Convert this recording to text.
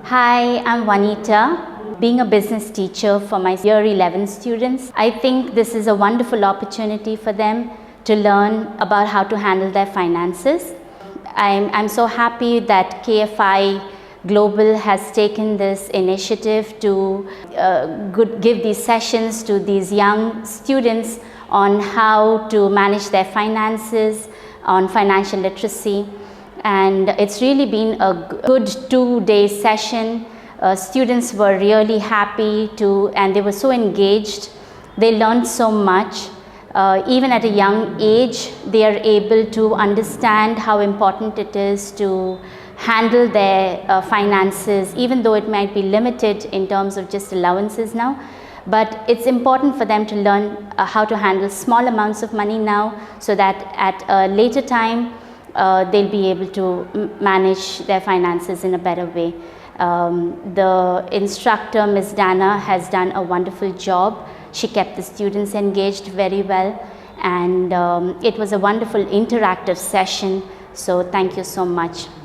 Hi, I'm Vanita. Being a business teacher for my year 11 students, I think this is a wonderful opportunity for them to learn about how to handle their finances. I'm so happy that KFI Global has taken this initiative to give these sessions to these young students on how to manage their finances, on financial literacy. And it's really been a good 2-day session. Students were really happy and they were so engaged. They learned so much. Even at a young age, they are able to understand how important it is to handle their finances, even though it might be limited in terms of just allowances now. But it's important for them to learn how to handle small amounts of money now, so that at a later time, they'll be able to manage their finances in a better way. The instructor, Ms. Dana, has done a wonderful job. She kept the students engaged very well, and it was a wonderful interactive session. So thank you so much.